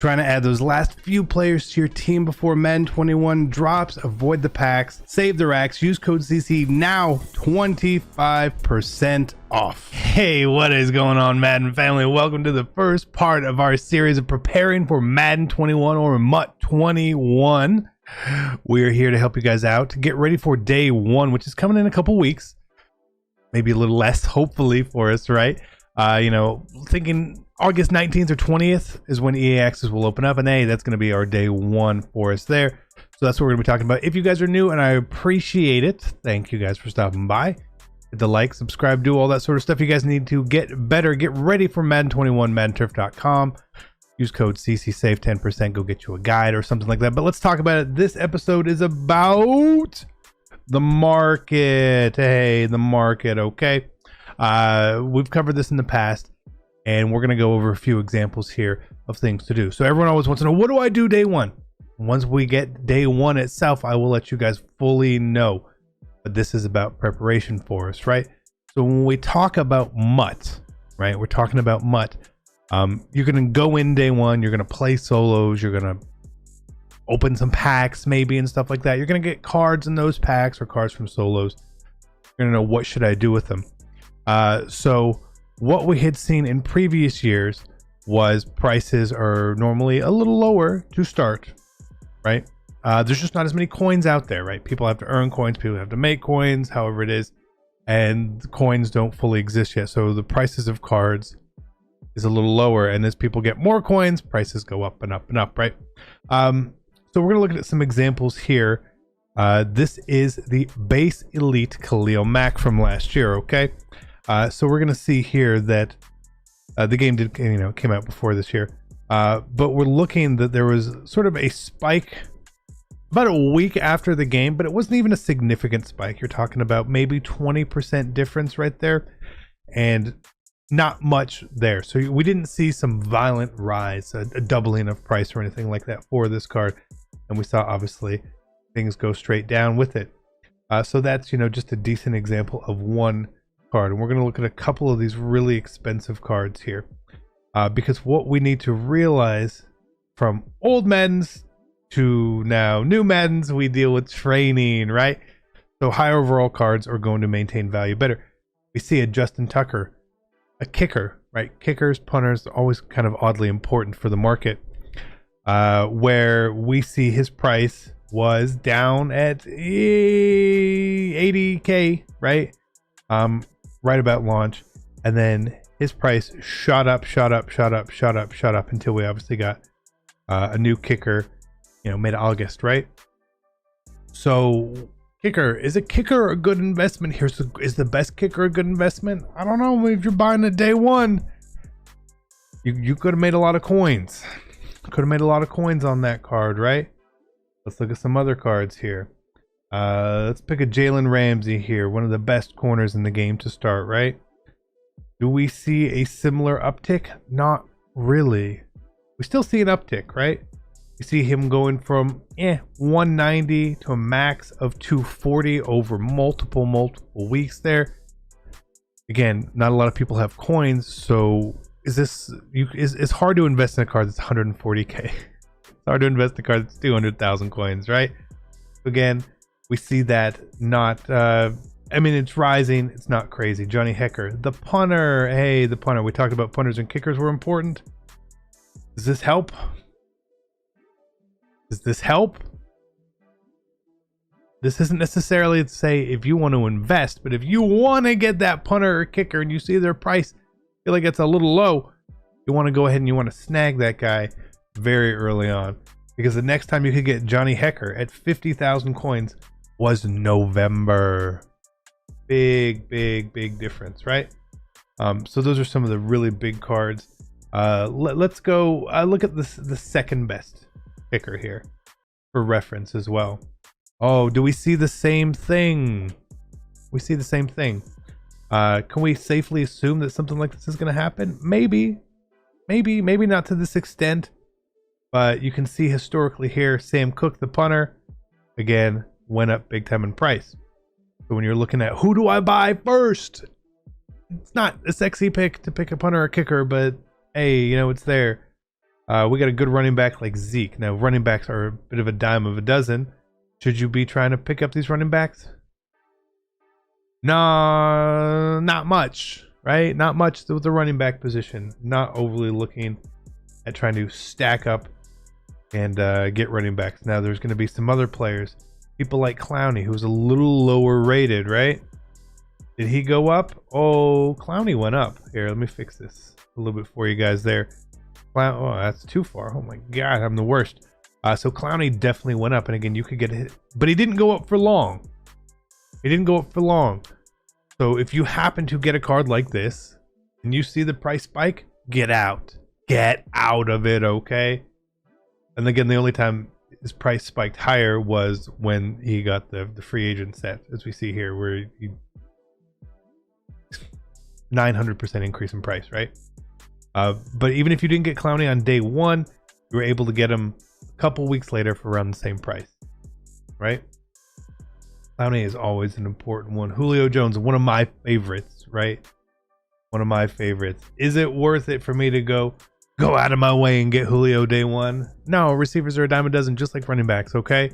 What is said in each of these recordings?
Trying to add those last few players to your team before Madden 21 drops. Avoid the packs, save the racks, use code CC now, 25% off. Hey, what is going on, Madden family? Welcome to the first part of our series of preparing for Madden 21 or MUT 21. We're here to help you guys out to get ready for day one, which is coming in a couple weeks, maybe a little less, hopefully, for us, right? Thinking August 19th or 20th is when EA Access will open up, and hey, that's going to be our day one for us there. So that's what we're going to be talking about. If you guys are new, and I appreciate it, thank you guys for stopping by. Hit the like, subscribe, do all that sort of stuff you guys need to get better, get ready for Madden 21, MaddenTurf.com. Use code CC, save 10%, go get you a guide or something like that. But let's talk about it. This episode is about the market. Hey, the market, okay? We've covered this in the past, and we're going to go over a few examples here of things to do. So everyone always wants to know, what do I do day one? Once we get day one itself, I will let you guys fully know. But this is about preparation for us, right? So when we talk about MUT, right, we're talking about MUT. You're going to go in day one, you're going to play solos, you're going to open some packs maybe and stuff like that. You're going to get cards in those packs or cards from solos. You're going to know, what should I do with them? So what we had seen in previous years was prices are normally a little lower to start, right? There's just not as many coins out there, right? People have to earn coins, people have to make coins, however it is, and coins don't fully exist yet. So the prices of cards is a little lower, and as people get more coins, prices go up and up and up, right? So we're gonna look at some examples here. This is the base elite Khalil Mack from last year, okay? So we're gonna see here that the game did, came out before this year, but we're looking that there was sort of a spike about a week after the game, but it wasn't even a significant spike. You're talking about maybe 20% difference right there, and not much there. So we didn't see some violent rise, a doubling of price or anything like that for this card, and we saw obviously things go straight down with it. So that's just a decent example of one card, and we're going to look at a couple of these really expensive cards here, because what we need to realize, from old Maddens to now new Maddens, we deal with training, right? So high overall cards are going to maintain value better. We see a Justin Tucker, a kicker, right? Kickers, punters, always kind of oddly important for the market, where we see his price was down at 80K, right? Right about launch, and then his price shot up until we obviously got a new kicker, mid-August, right? So kicker, is a kicker a good investment here? So is the best kicker a good investment? I don't know. If you're buying it day one, you could have made a lot of coins. Could have made a lot of coins on that card, right? Let's look at some other cards here. Let's pick a Jalen Ramsey here, one of the best corners in the game to start, right? Do we see a similar uptick? Not really. We still see an uptick, right? You see him going from 190 to a max of 240 over multiple weeks there. Again, not a lot of people have coins, so it's hard to invest in a card that's 140k. It's hard to invest in a card that's 200,000 coins, right? Again, we see that not, it's rising. It's not crazy. Johnny Hekker, the punter. Hey, the punter. We talked about punters and kickers were important. Does this help? Does this help? This isn't necessarily to say if you want to invest, but if you want to get that punter or kicker and you see their price, feel like it's a little low, you want to go ahead and you want to snag that guy very early on, because the next time you could get Johnny Hekker at 50,000 coins was November. Big difference, right? So those are some of the really big cards. Let's go look at the second best kicker here for reference as well. Oh, do we see the same thing? We see the same thing. Can we safely assume that something like this is going to happen? Maybe not to this extent, but you can see historically here, Sam Cook, the punter, again, went up big time in price. So when you're looking at who do I buy first, it's not a sexy pick to pick a punter or kicker, but hey, it's there. We got a good running back like Zeke. Now, running backs are a bit of a dime of a dozen. Should you be trying to pick up these running backs? No, not much, right? Not much with the running back position. Not overly looking at trying to stack up and get running backs. Now, there's going to be some other players. People like Clowney, who's a little lower rated, right? Did he go up? Oh, Clowney went up. Here, let me fix this a little bit for you guys there. Oh, that's too far. Oh my God, I'm the worst. So Clowney definitely went up. And again, you could get hit, but he didn't go up for long. He didn't go up for long. So if you happen to get a card like this and you see the price spike, get out. Get out of it, okay? And again, the only time his price spiked higher was when he got the free agent set, as we see here, where he 900% increase in price, right? But even if you didn't get Clowney on day one, you were able to get him a couple weeks later for around the same price, right? Clowney is always an important one. Julio Jones, one of my favorites, right? One of my favorites. Is it worth it for me to go out of my way and get Julio day one? No, receivers are a dime a dozen, just like running backs, okay?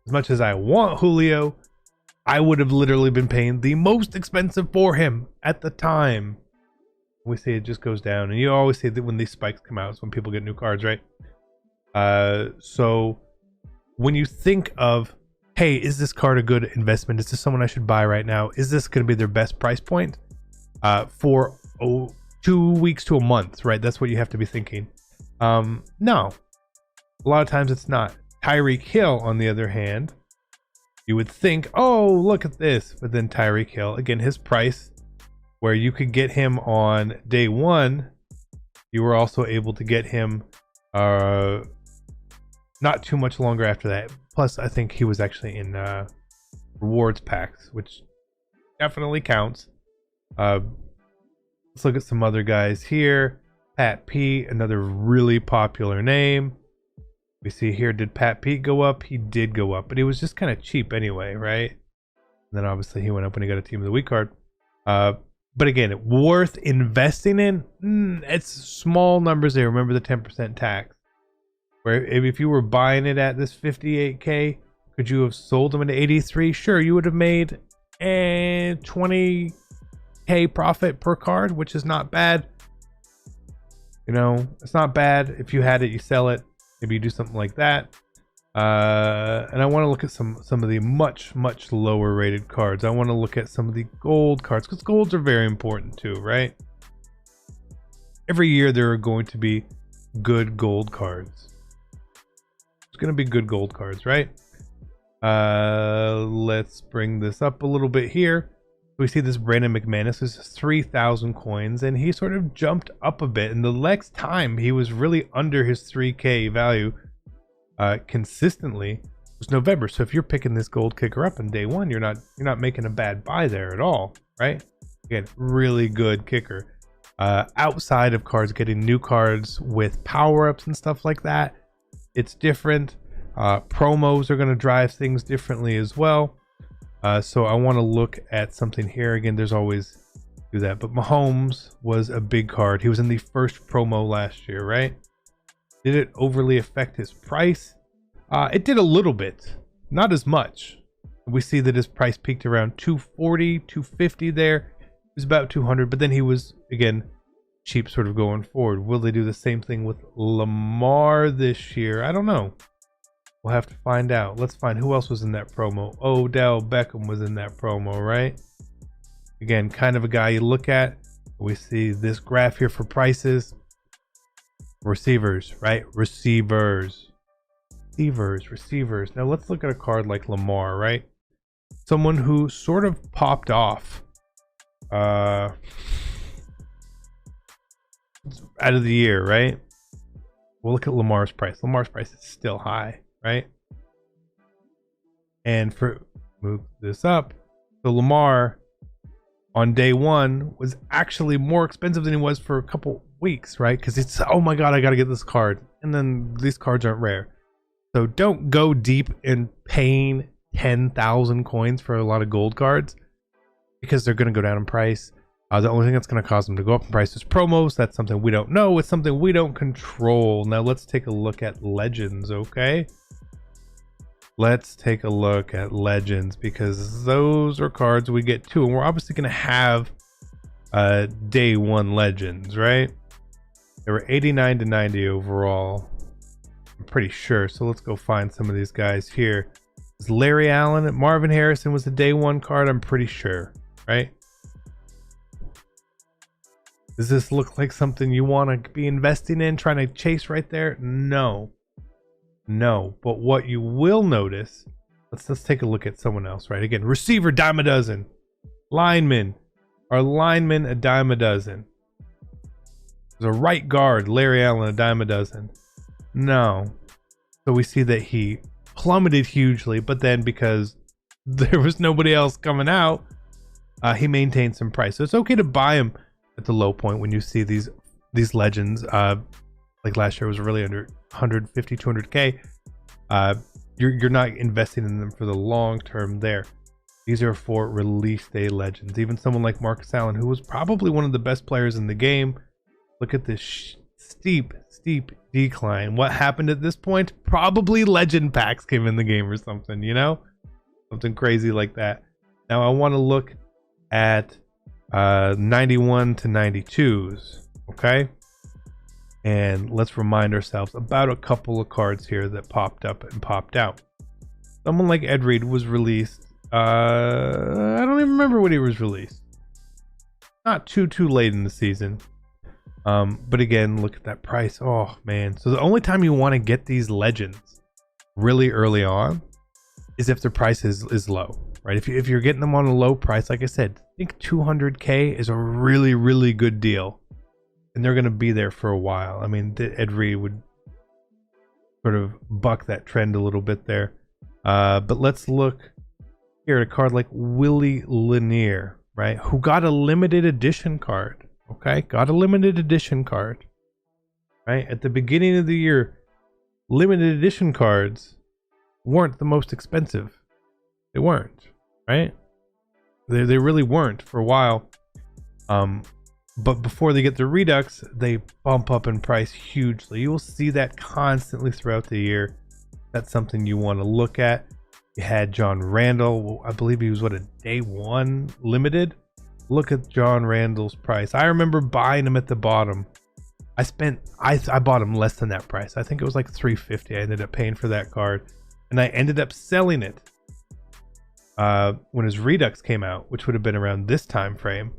As much as I want Julio, I would have literally been paying the most expensive for him at the time. We see it just goes down, and you always see that when these spikes come out, it's when people get new cards, right? So when you think of, hey, is this card a good investment? Is this someone I should buy right now? Is this going to be their best price point for 2 weeks to a month, right? That's what you have to be thinking. No, a lot of times it's not. Tyreek Hill, on the other hand, you would think, oh, look at this. But then Tyreek Hill, again, his price, where you could get him on day one, you were also able to get him not too much longer after that. Plus, I think he was actually in rewards packs, which definitely counts. Let's look at some other guys here. Pat Pete, another really popular name. We see here, did Pat Pete go up? He did go up, but he was just kind of cheap anyway, right? And then obviously he went up when he got a Team of the Week card. But again, worth investing in? It's small numbers there. Remember the 10% tax. Where if you were buying it at this 58K, could you have sold them at 83? Sure, you would have made a 20K profit per card, which is not bad. You know, it's not bad. If you had it, you sell it. Maybe you do something like that. And I want to look at some of the much lower rated cards. I want to look at some of the gold cards, because golds are very important too, right? Every year there are going to be good gold cards. It's going to be good gold cards, right? Let's bring this up a little bit here. We see this Brandon McManus is 3,000 coins, and he sort of jumped up a bit. And the next time he was really under his 3K value consistently was November. So if you're picking this gold kicker up on day one, you're not making a bad buy there at all, right? Again, really good kicker. Outside of cards, getting new cards with power-ups and stuff like that, it's different. Promos are going to drive things differently as well. So I want to look at something here. Again, there's always do that, but Mahomes was a big card. He was in the first promo last year, right? Did it overly affect his price? It did a little bit, not as much. We see that his price peaked around 240, 250 there. It was about 200, but then he was, again, cheap sort of going forward. Will they do the same thing with Lamar this year? I don't know. We'll have to find out. Let's find who else was in that promo. Odell Beckham was in that promo, right? Again, kind of a guy you look at. We see this graph here for prices. Receivers, right? Receivers. Now let's look at a card like Lamar, right? Someone who sort of popped off out of the year, right? We'll look at Lamar's price. Lamar's price is still high, right? And move this up. So Lamar on day one was actually more expensive than he was for a couple weeks, right? Because it's, oh my god, I gotta get this card, and then these cards aren't rare. So don't go deep in paying 10,000 coins for a lot of gold cards, because they're gonna go down in price. The only thing that's going to cause them to go up in price is promos. That's something we don't know. It's something we don't control. Now let's take a look at legends, okay? Let's take a look at legends, because those are cards we get too, and we're obviously going to have day one legends, right? There were 89 to 90 overall, I'm pretty sure. So let's go find some of these guys here. Is Larry Allen, Marvin Harrison was the day one card, I'm pretty sure, right? Does this look like something you want to be investing in, trying to chase right there? No. But what you will notice, let's take a look at someone else, right? Again, receiver, dime a dozen. Lineman, our lineman, a dime a dozen. There's a right guard, Larry Allen, a dime a dozen. No. So we see that he plummeted hugely, but then because there was nobody else coming out, he maintained some price. So it's okay to buy him at the low point when you see these legends. Like last year was really under 150, 200K. You're not investing in them for the long term there. These are for release day legends. Even someone like Marcus Allen, who was probably one of the best players in the game. Look at this steep decline. What happened at this point? Probably legend packs came in the game or something, you know? Something crazy like that. Now I want to look at 91 to 92s, okay? And let's remind ourselves about a couple of cards here that popped up and popped out. Someone like Ed Reed was released. I don't even remember when he was released. Not too late in the season. But again, look at that price. Oh man. So the only time you want to get these legends really early on is if the price is low, right? If you're getting them on a low price, like I said, I think 200K is a really good deal, and they're going to be there for a while. I mean, Ed Reed would sort of buck that trend a little bit there. But let's look here at a card like Willie Lanier, right? Who got a limited edition card. Okay, got a limited edition card, right? At the beginning of the year, limited edition cards weren't the most expensive. They weren't, right? They really weren't for a while. But before they get the redux, they bump up in price hugely. You will see that constantly throughout the year. That's something you want to look at. You had John Randall. I believe he was a day one limited. Look at John Randall's price. I remember buying him at the bottom. I bought him less than that price. I think it was like $350. I ended up paying for that card, and I ended up selling it when his redux came out, which would have been around this time frame,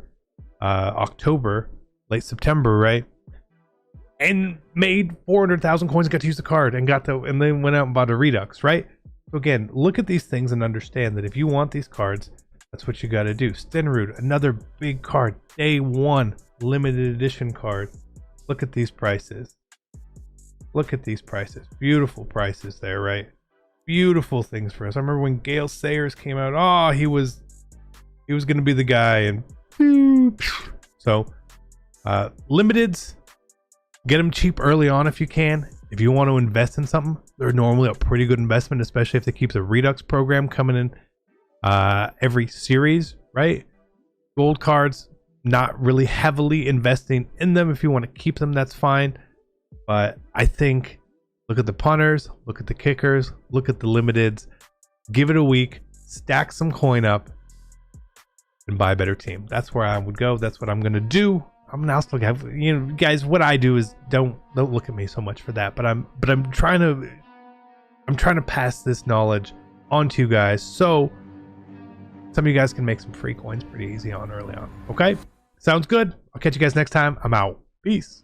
October, late September, right? And made 400,000 coins and got to use the card and then went out and bought a redux, right? So again, look at these things and understand that if you want these cards, that's what you got to do. Stenerud, another big card, day one limited edition card. Look at these prices. Look at these prices. Beautiful prices there, right? Beautiful things for us. I remember when Gale Sayers came out. Oh, he was going to be the guy, and so limiteds, get them cheap early on if you can. If you want to invest in something, they're normally a pretty good investment, especially if they keep the redux program coming in every series, right? Gold cards, not really heavily investing in them. If you want to keep them, that's fine. But I think look at the punters, look at the kickers, look at the limiteds, give it a week, stack some coin up, and buy a better team. That's where I would go. That's what I'm gonna do. I'm now still, you know, guys, what I do is don't look at me so much for that, but I'm trying to pass this knowledge on to you guys, so some of you guys can make some free coins pretty easy on early on. Okay, sounds good. I'll catch you guys next time. I'm out. Peace.